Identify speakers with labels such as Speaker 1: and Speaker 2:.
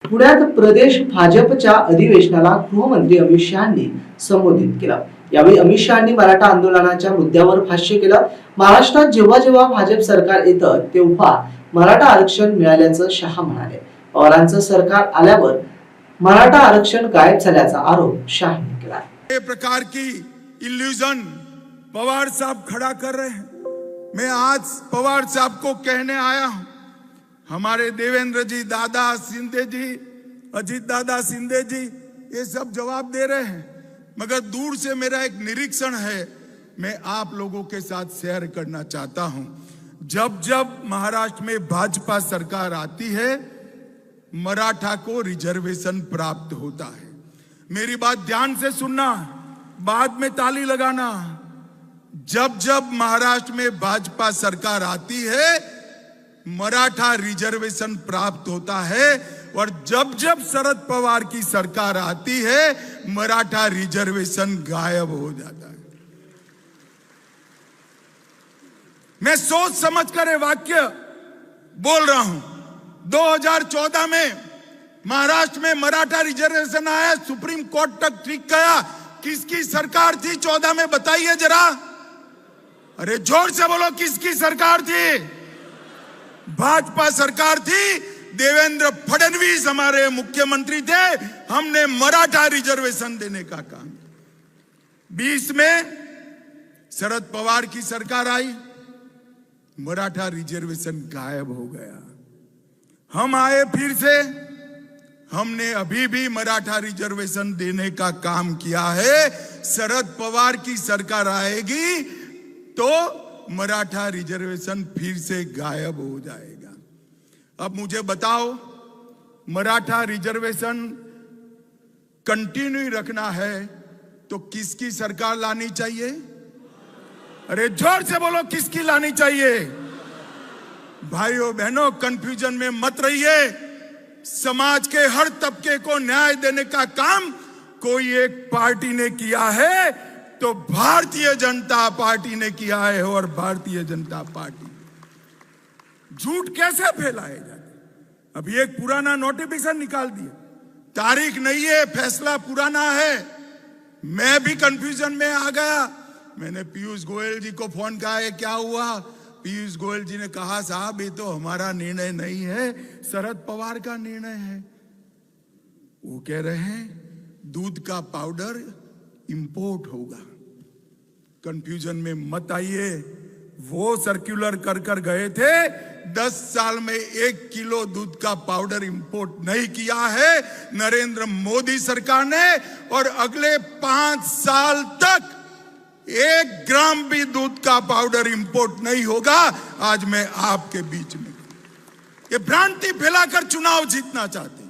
Speaker 1: पुण्यात प्रदेश भाजपच्या अधिवेशनाला गृहमंत्री अमित शहांनी संबोधित केलं। यावेळी अमित शहांनी मराठा आंदोलनाच्या मुद्द्यावर भाष्य केलं। महाराष्ट्रात जेव्हा जेव्हा भाजप सरकार येतं तेव्हा मराठा आरक्षण मिळाल्याचं शहा म्हणाले। पवारांचं सरकार आल्यावर मराठा आरक्षण गायब झाल्याचा आरोप शहांनी केला।
Speaker 2: ये प्रकार की इल्यूजन पवार साहब खड़ा कर रहे हैं। मैं आज पवार साहब को कहने आया हूं, हमारे देवेंद्र जी, दादा शिंदे जी, अजीत दादा शिंदे जी ये सब जवाब दे रहे हैं, मगर दूर से मेरा एक निरीक्षण है, मैं आप लोगों के साथ शेयर करना चाहता हूं। जब जब महाराष्ट्र में भाजपा सरकार आती है, मराठा को रिजर्वेशन प्राप्त होता है। मेरी बात ध्यान से सुनना, बाद में ताली लगाना। जब जब महाराष्ट्र में भाजपा सरकार आती है, मराठा रिजर्वेशन प्राप्त होता है, और जब जब शरद पवार की सरकार आती है, मराठा रिजर्वेशन गायब हो जाता है। मैं सोच समझकर ये वाक्य बोल रहा हूं। 2014 में महाराष्ट्र में मराठा रिजर्वेशन आया, सुप्रीम कोर्ट तक ठीक गया। किसकी सरकार थी 14 में, बताइए जरा। अरे जोर से बोलो, किसकी सरकार थी? भाजपा सरकार थी। देवेंद्र फडणवीस हमारे मुख्यमंत्री थे। हमने मराठा रिजर्वेशन देने का काम। 20 में शरद पवार की सरकार आई, मराठा रिजर्वेशन गायब हो गया। हम आए फिर से, हमने अभी भी मराठा रिजर्वेशन देने का काम किया है। शरद पवार की सरकार आएगी तो मराठा रिजर्वेशन फिर से गायब हो जाएगा। अब मुझे बताओ, मराठा रिजर्वेशन कंटिन्यू रखना है तो किसकी सरकार लानी चाहिए? अरे जोर से बोलो, किसकी लानी चाहिए? भाइयों बहनों, कंफ्यूजन में मत रहिए। समाज के हर तबके को न्याय देने का काम कोई एक पार्टी ने किया है तो भारतीय जनता पार्टी ने किया है। और भारतीय जनता पार्टी झूठ कैसे फैलाए जाते? अभी एक पुराना नोटिफिकेशन निकाल दिया, तारीख नहीं है, फैसला पुराना है। मैं भी कंफ्यूजन में आ गया। मैंने पीयूष गोयल जी को फोन किया, है क्या हुआ? पीयूष गोयल जी ने कहा, साहब ये तो हमारा निर्णय नहीं है, शरद पवार का निर्णय है। वो कह रहे हैं दूध का पाउडर इंपोर्ट होगा। कंफ्यूजन में मत आइए। वो सर्कुलर कर कर गए थे, 10 साल में 1 किलो दूध का पाउडर इंपोर्ट नहीं किया है नरेंद्र मोदी सरकार ने। और अगले 5 साल तक 1 ग्राम भी दूध का पाउडर इंपोर्ट नहीं होगा। आज मैं आपके बीच में ये भ्रांति फैलाकर चुनाव जीतना चाहते हैं।